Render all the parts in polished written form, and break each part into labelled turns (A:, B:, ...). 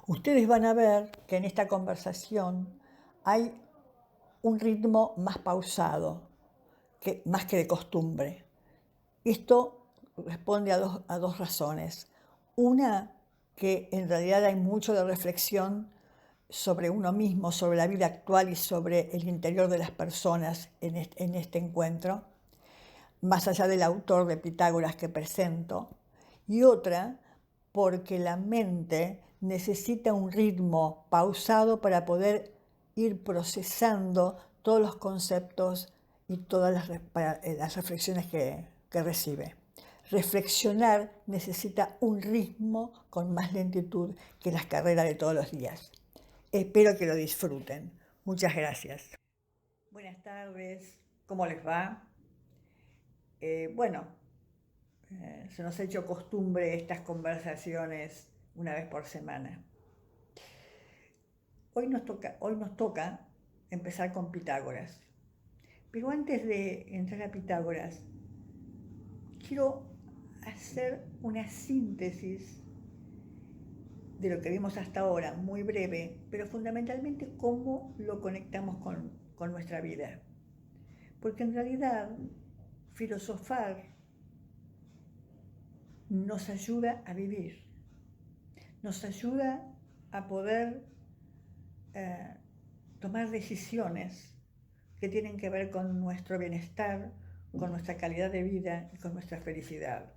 A: Ustedes van a ver que en esta conversación hay un ritmo más pausado, más que de costumbre. Esto responde a dos razones. Una, que en realidad hay mucho de reflexión sobre uno mismo, sobre la vida actual y sobre el interior de las personas en este encuentro, más allá del autor de Pitágoras que presento. Y otra, porque la mente necesita un ritmo pausado para poder ir procesando todos los conceptos y todas las reflexiones que recibe. Reflexionar necesita un ritmo con más lentitud que las carreras de todos los días. Espero que lo disfruten. Muchas gracias. Buenas tardes, ¿cómo les va? Se nos ha hecho costumbre estas conversaciones una vez por semana. Hoy nos toca empezar con Pitágoras. Pero antes de entrar a Pitágoras, quiero hacer una síntesis de lo que vimos hasta ahora, muy breve, pero fundamentalmente cómo lo conectamos con nuestra vida. Porque en realidad, filosofar nos ayuda a vivir, nos ayuda a poder tomar decisiones que tienen que ver con nuestro bienestar, con nuestra calidad de vida y con nuestra felicidad.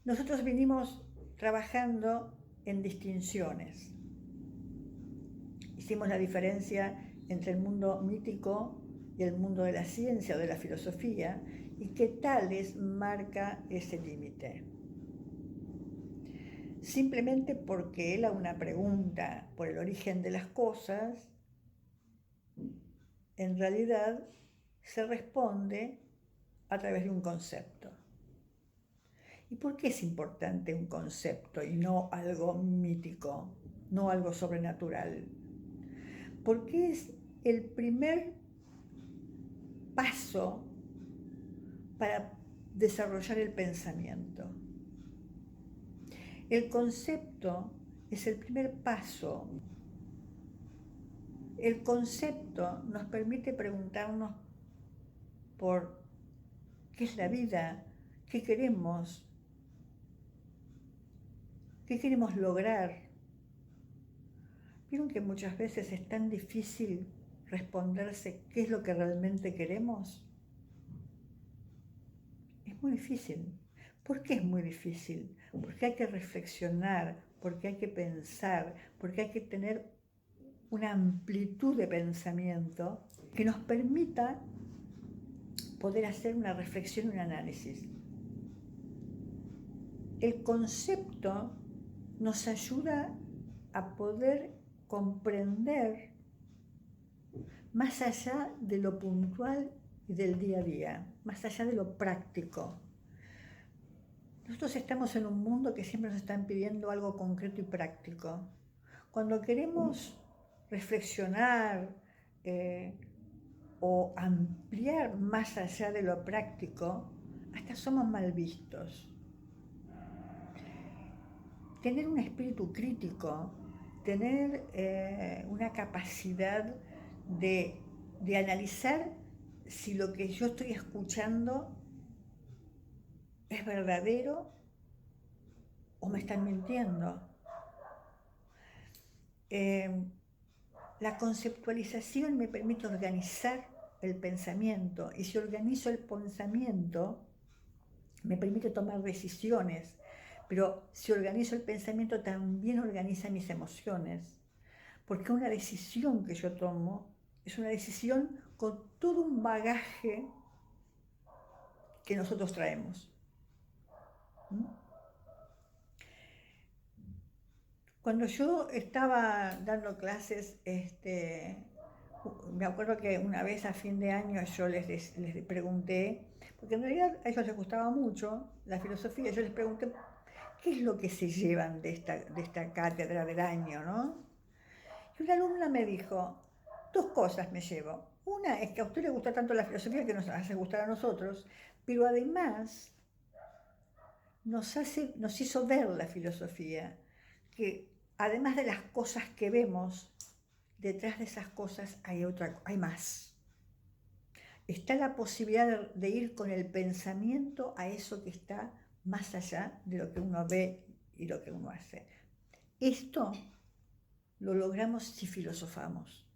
A: Nosotros vinimos trabajando en distinciones. Hicimos la diferencia entre el mundo mítico y el mundo de la ciencia o de la filosofía, y que Tales marca ese límite. Simplemente porque él a una pregunta por el origen de las cosas, en realidad se responde a través de un concepto. ¿Y por qué es importante un concepto y no algo mítico, no algo sobrenatural? Porque es el primer paso para desarrollar el pensamiento. El concepto es el primer paso. El concepto nos permite preguntarnos por qué es la vida, qué queremos lograr. ¿Vieron que muchas veces es tan difícil responderse qué es lo que realmente queremos? Es muy difícil. ¿Por qué es muy difícil? Porque hay que reflexionar, porque hay que pensar, porque hay que tener una amplitud de pensamiento que nos permita poder hacer una reflexión y un análisis. El concepto nos ayuda a poder comprender más allá de lo puntual y del día a día, más allá de lo práctico. Nosotros estamos en un mundo que siempre nos están pidiendo algo concreto y práctico. Cuando queremos reflexionar o ampliar más allá de lo práctico, hasta somos mal vistos. Tener un espíritu crítico, tener una capacidad de analizar si lo que yo estoy escuchando es verdadero o me están mintiendo. La conceptualización me permite organizar el pensamiento, y si organizo el pensamiento me permite tomar decisiones, pero si organizo el pensamiento también organiza mis emociones, porque una decisión que yo tomo es una decisión con todo un bagaje que nosotros traemos. Cuando yo estaba dando clases, me acuerdo que una vez a fin de año yo les pregunté, porque en realidad a ellos les gustaba mucho la filosofía, yo les pregunté qué es lo que se llevan de esta cátedra del año, ¿no? Y una alumna me dijo, dos cosas me llevo. Una es que a usted le gusta tanto la filosofía que nos hace gustar a nosotros, pero además nos hizo ver la filosofía, que además de las cosas que vemos, detrás de esas cosas hay más. Está la posibilidad de ir con el pensamiento a eso que está más allá de lo que uno ve y lo que uno hace. Esto lo logramos si filosofamos.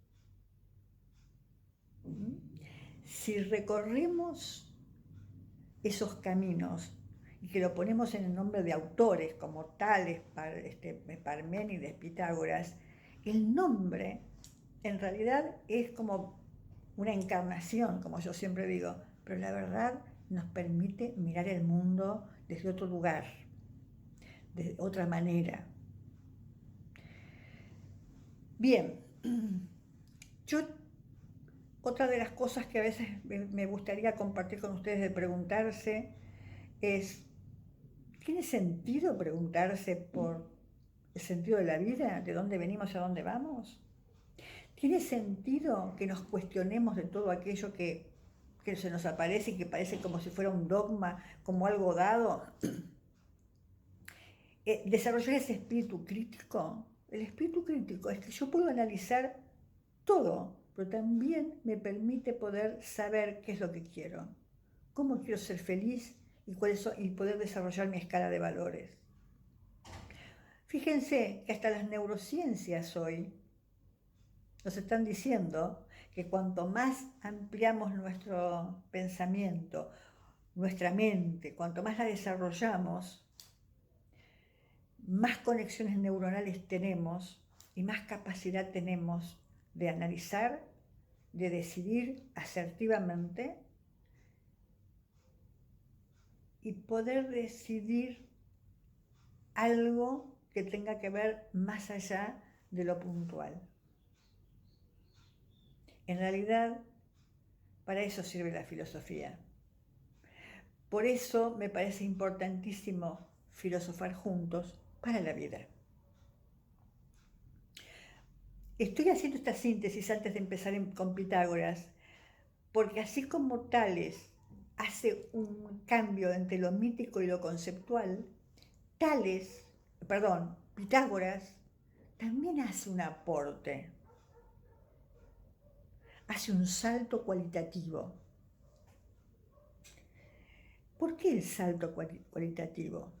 A: Si recorremos esos caminos y que lo ponemos en el nombre de autores como Tales, Parménides, Pitágoras, el nombre en realidad es como una encarnación, como yo siempre digo, pero la verdad nos permite mirar el mundo desde otro lugar, de otra manera. Bien, otra de las cosas que a veces me gustaría compartir con ustedes de preguntarse es, ¿tiene sentido preguntarse por el sentido de la vida? ¿De dónde venimos y a dónde vamos? ¿Tiene sentido que nos cuestionemos de todo aquello que se nos aparece y que parece como si fuera un dogma, como algo dado? Desarrollar ese espíritu crítico. El espíritu crítico es que yo puedo analizar todo, pero también me permite poder saber qué es lo que quiero, cómo quiero ser feliz y poder desarrollar mi escala de valores. Fíjense que hasta las neurociencias hoy nos están diciendo que cuanto más ampliamos nuestro pensamiento, nuestra mente, cuanto más la desarrollamos, más conexiones neuronales tenemos y más capacidad tenemos de analizar, de decidir asertivamente y poder decidir algo que tenga que ver más allá de lo puntual. En realidad, para eso sirve la filosofía. Por eso me parece importantísimo filosofar juntos para la vida. Estoy haciendo esta síntesis antes de empezar con Pitágoras, porque así como Tales hace un cambio entre lo mítico y lo conceptual, Pitágoras también hace un aporte, hace un salto cualitativo. ¿Por qué el salto cualitativo?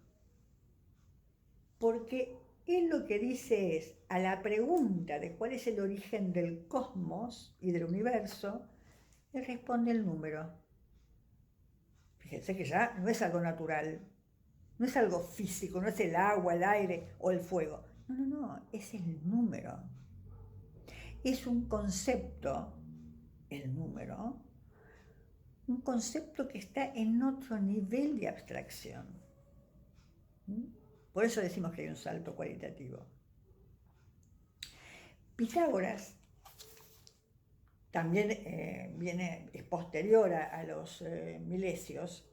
A: Porque él lo que dice es, a la pregunta de cuál es el origen del cosmos y del universo, él responde el número. Fíjense que ya no es algo natural, no es algo físico, no es el agua, el aire o el fuego. No, es el número. Es un concepto, el número, un concepto que está en otro nivel de abstracción. Por eso decimos que hay un salto cualitativo. Pitágoras también es posterior a los milesios.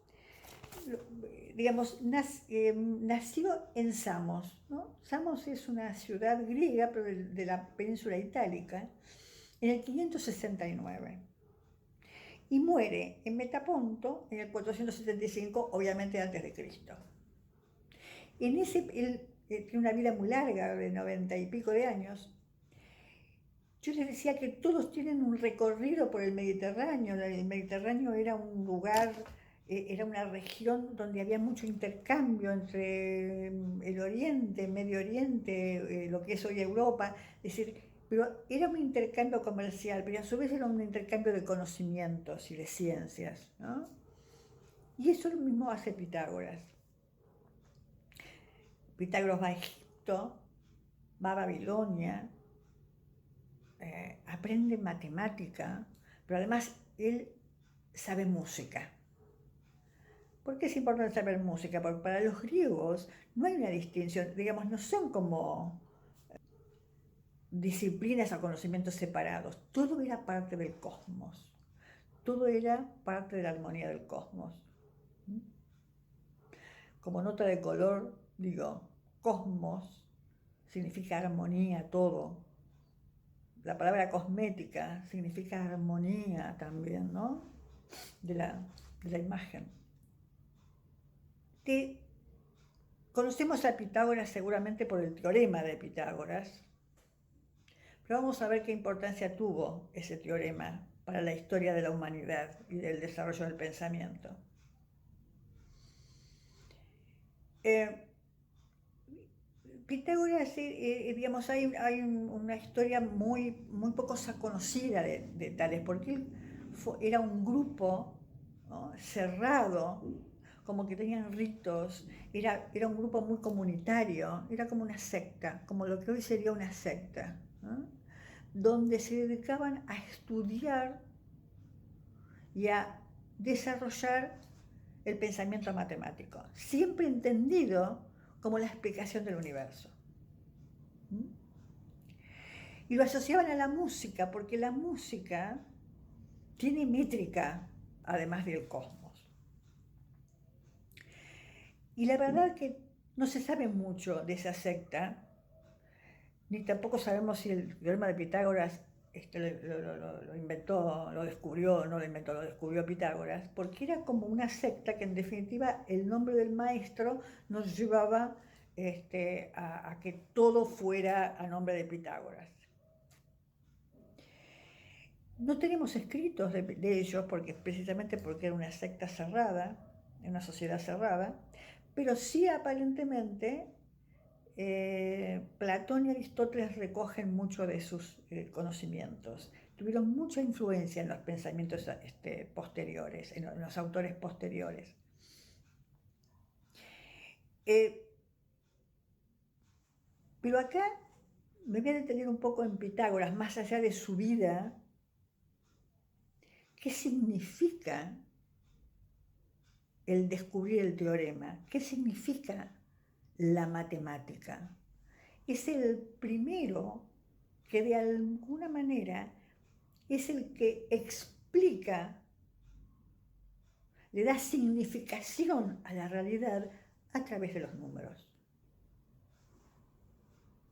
A: Digamos, nació en Samos, ¿no? Samos es una ciudad griega, pero de la península itálica, en el 569. Y muere en Metaponto en el 475, obviamente antes de Cristo. Él tiene una vida muy larga, de 90 y pico de años. Yo les decía que todos tienen un recorrido por el Mediterráneo. El Mediterráneo era un lugar, era una región donde había mucho intercambio entre el Oriente, Medio Oriente, lo que es hoy Europa. Es decir, pero era un intercambio comercial, pero a su vez era un intercambio de conocimientos y de ciencias, ¿no? Y eso lo mismo hace Pitágoras. Pitágoras va a Egipto, va a Babilonia, aprende matemática, pero además él sabe música. ¿Por qué es importante saber música? Porque para los griegos no hay una distinción, digamos, no son como disciplinas o conocimientos separados. Todo era parte del cosmos. Todo era parte de la armonía del cosmos. Como nota de color, digo, cosmos significa armonía, todo. La palabra cosmética significa armonía también, ¿no? De la imagen. Conocemos a Pitágoras seguramente por el teorema de Pitágoras, pero vamos a ver qué importancia tuvo ese teorema para la historia de la humanidad y del desarrollo del pensamiento. Pitágoras, digamos, hay una historia muy poco conocida de Tales, porque él era un grupo, ¿no?, cerrado, como que tenían ritos, era un grupo muy comunitario, era como una secta, como lo que hoy sería una secta, ¿no?, donde se dedicaban a estudiar y a desarrollar el pensamiento matemático, siempre entendido como la explicación del universo. Y lo asociaban a la música, porque la música tiene métrica, además del cosmos. Y la verdad que no se sabe mucho de esa secta, ni tampoco sabemos si el teorema de Pitágoras lo inventó, lo descubrió, no lo inventó, lo descubrió Pitágoras, porque era como una secta que en definitiva el nombre del maestro nos llevaba a que todo fuera a nombre de Pitágoras. No tenemos escritos de ellos, precisamente porque era una secta cerrada, una sociedad cerrada, pero sí aparentemente Platón y Aristóteles recogen mucho de sus conocimientos. Tuvieron mucha influencia en los pensamientos posteriores, en los autores posteriores. Pero acá me voy a detener un poco en Pitágoras, más allá de su vida. ¿Qué significa el descubrir el teorema? ¿Qué significa la matemática? Es el primero que de alguna manera es el que explica, le da significación a la realidad a través de los números.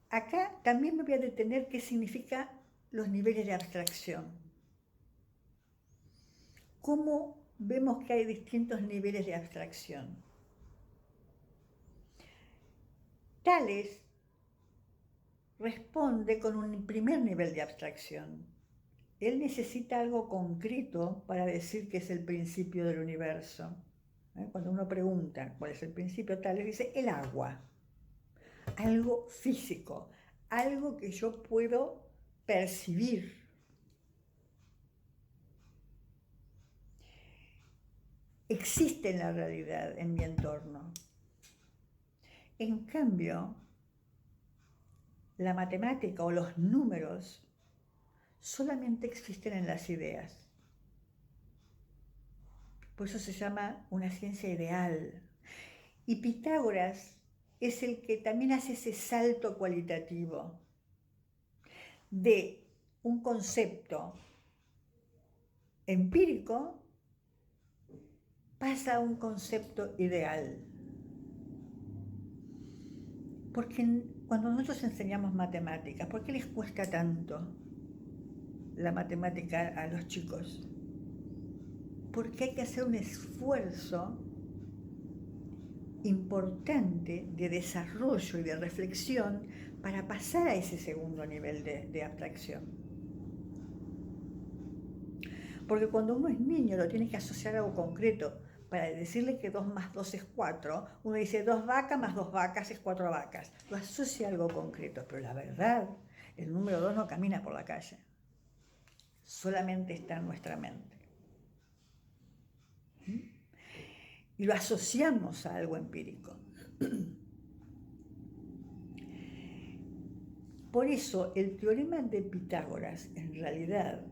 A: Acá también me voy a detener qué significa los niveles de abstracción. ¿Cómo vemos que hay distintos niveles de abstracción? Tales responde con un primer nivel de abstracción. Él necesita algo concreto para decir que es el principio del universo. Cuando uno pregunta cuál es el principio, Tales dice el agua. Algo físico, algo que yo puedo percibir. Existe en la realidad, en mi entorno. En cambio, la matemática o los números solamente existen en las ideas. Por eso se llama una ciencia ideal. Y Pitágoras es el que también hace ese salto cualitativo de un concepto empírico pasa a un concepto ideal. Porque cuando nosotros enseñamos matemáticas, ¿por qué les cuesta tanto la matemática a los chicos? Porque hay que hacer un esfuerzo importante de desarrollo y de reflexión para pasar a ese segundo nivel de abstracción. Porque cuando uno es niño lo tiene que asociar a algo concreto. Para decirle que 2 más 2 es 4, uno dice 2 vacas más 2 vacas es 4 vacas. Lo asocia a algo concreto, pero la verdad, el número 2 no camina por la calle. Solamente está en nuestra mente. Y lo asociamos a algo empírico. Por eso el teorema de Pitágoras, en realidad,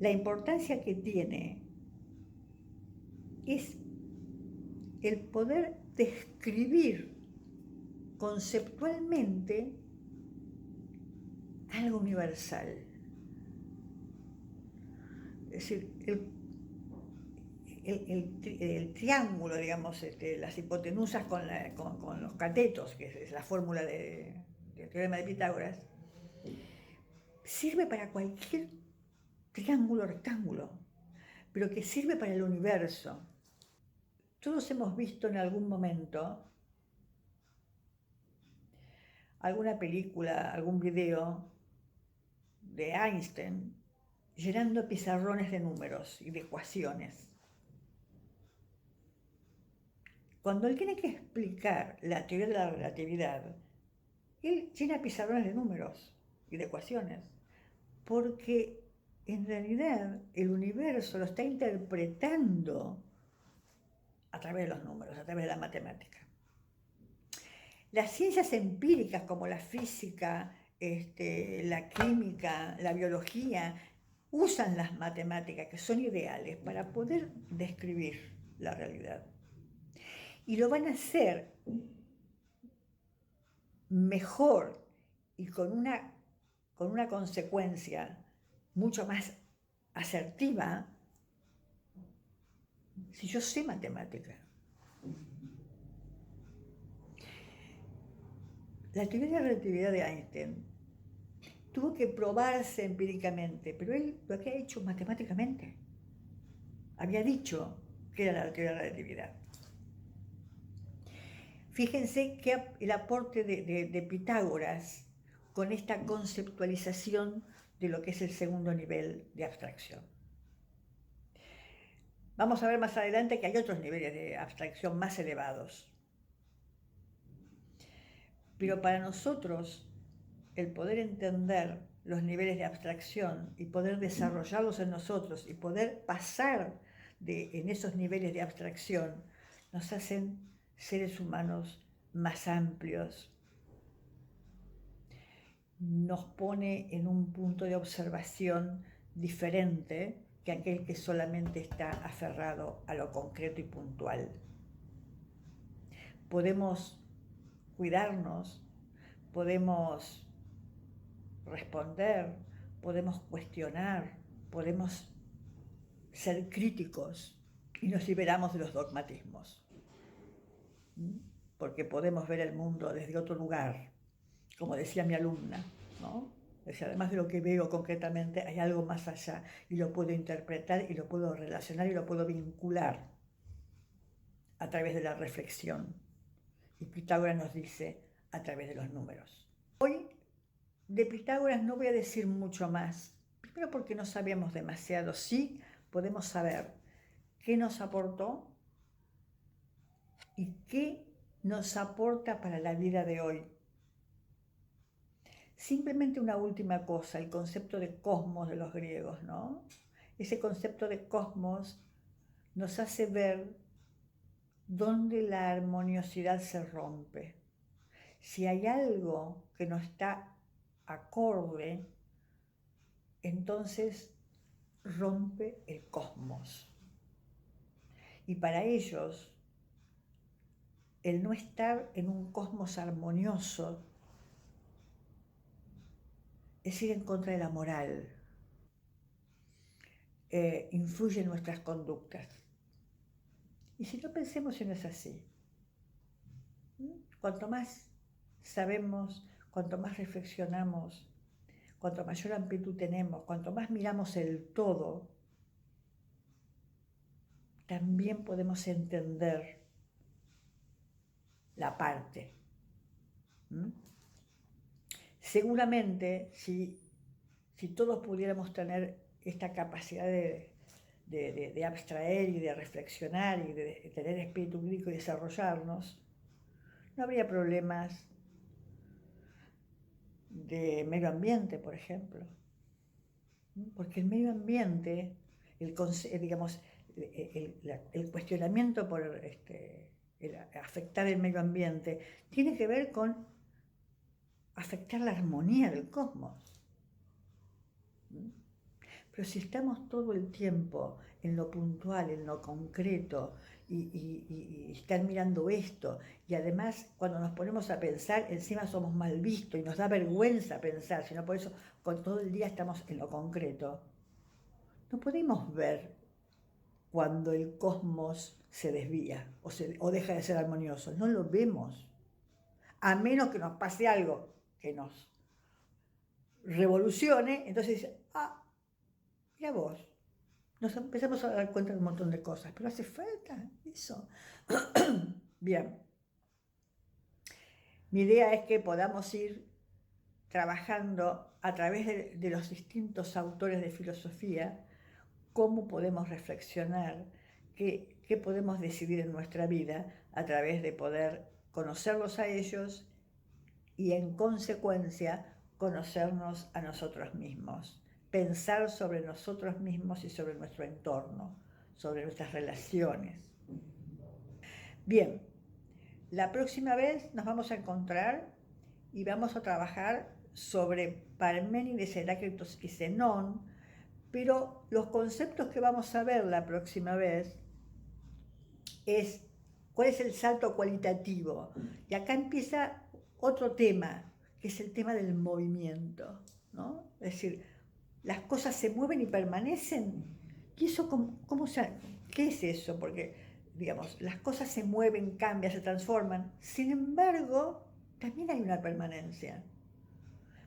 A: la importancia que tiene es el poder describir conceptualmente algo universal. Es decir, el triángulo, digamos, las hipotenusas con los catetos, que es la fórmula del teorema de Pitágoras, sirve para cualquier triángulo rectángulo, pero que sirve para el universo. Todos hemos visto en algún momento alguna película, algún video de Einstein llenando pizarrones de números y de ecuaciones. Cuando él tiene que explicar la teoría de la relatividad, él llena pizarrones de números y de ecuaciones, porque en realidad el universo lo está interpretando a través de los números, a través de la matemática. Las ciencias empíricas como la física, la química, la biología, usan las matemáticas que son ideales para poder describir la realidad. Y lo van a hacer mejor y con una consecuencia mucho más asertiva si yo sé matemática. La teoría de la relatividad de Einstein tuvo que probarse empíricamente, pero él lo había hecho matemáticamente. Había dicho que era la teoría de la relatividad. Fíjense que el aporte de Pitágoras con esta conceptualización de lo que es el segundo nivel de abstracción. Vamos a ver más adelante que hay otros niveles de abstracción más elevados. Pero para nosotros, el poder entender los niveles de abstracción y poder desarrollarlos en nosotros y poder pasar en esos niveles de abstracción, nos hacen seres humanos más amplios, nos pone en un punto de observación diferente que aquel que solamente está aferrado a lo concreto y puntual. Podemos cuidarnos, podemos responder, podemos cuestionar, podemos ser críticos y nos liberamos de los dogmatismos. Porque podemos ver el mundo desde otro lugar, como decía mi alumna, ¿no? Decía, además de lo que veo concretamente, hay algo más allá y lo puedo interpretar y lo puedo relacionar y lo puedo vincular a través de la reflexión. Y Pitágoras nos dice, a través de los números. Hoy de Pitágoras no voy a decir mucho más, primero porque no sabíamos demasiado. Sí podemos saber qué nos aportó y qué nos aporta para la vida de hoy. Simplemente una última cosa, el concepto de cosmos de los griegos, ¿no? Ese concepto de cosmos nos hace ver dónde la armoniosidad se rompe. Si hay algo que no está acorde, entonces rompe el cosmos. Y para ellos, el no estar en un cosmos armonioso es ir en contra de la moral, influye en nuestras conductas. Y si no, pensemos si no es así. Cuanto más sabemos, cuanto más reflexionamos, cuanto mayor amplitud tenemos, cuanto más miramos el todo, también podemos entender la parte. Seguramente, si todos pudiéramos tener esta capacidad de abstraer y de reflexionar y de tener espíritu crítico y desarrollarnos, no habría problemas de medio ambiente, por ejemplo. Porque el medio ambiente, el cuestionamiento por el afectar el medio ambiente, tiene que ver con afectar la armonía del cosmos. Pero si estamos todo el tiempo en lo puntual, en lo concreto, y están mirando esto, y además cuando nos ponemos a pensar, encima somos mal vistos y nos da vergüenza pensar, sino por eso con todo el día estamos en lo concreto, no podemos ver cuando el cosmos se desvía o deja de ser armonioso, no lo vemos, a menos que nos pase algo que nos revolucione, entonces dice, mira vos, nos empezamos a dar cuenta de un montón de cosas, pero hace falta eso. Bien, mi idea es que podamos ir trabajando a través de los distintos autores de filosofía, cómo podemos reflexionar, qué podemos decidir en nuestra vida a través de poder conocerlos a ellos y en consecuencia conocernos a nosotros mismos, pensar sobre nosotros mismos y sobre nuestro entorno, sobre nuestras relaciones. Bien, la próxima vez nos vamos a encontrar y vamos a trabajar sobre Parménides, Heráclitos y Zenón, pero los conceptos que vamos a ver la próxima vez es cuál es el salto cualitativo. Y acá empieza otro tema, que es el tema del movimiento, ¿no? Es decir, las cosas se mueven y permanecen. ¿Y eso qué es eso? Porque, digamos, las cosas se mueven, cambian, se transforman. Sin embargo, también hay una permanencia.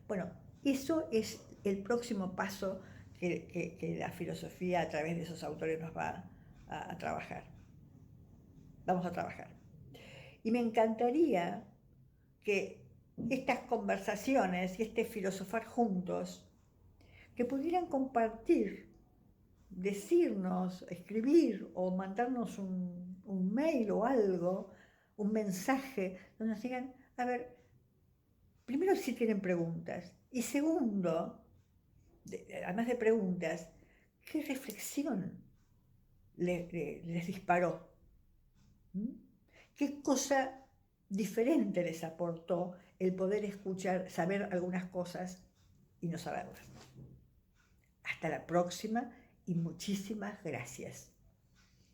A: Bueno, eso es el próximo paso que la filosofía a través de esos autores nos va a trabajar. Vamos a trabajar. Y me encantaría que estas conversaciones y este filosofar juntos, que pudieran compartir, decirnos, escribir o mandarnos un mail o algo, un mensaje, donde nos digan, a ver, primero si tienen preguntas y segundo, además de preguntas, ¿qué reflexión les disparó? ¿Qué cosa diferente les aportó el poder escuchar, saber algunas cosas y no saberlas? Hasta la próxima y muchísimas gracias.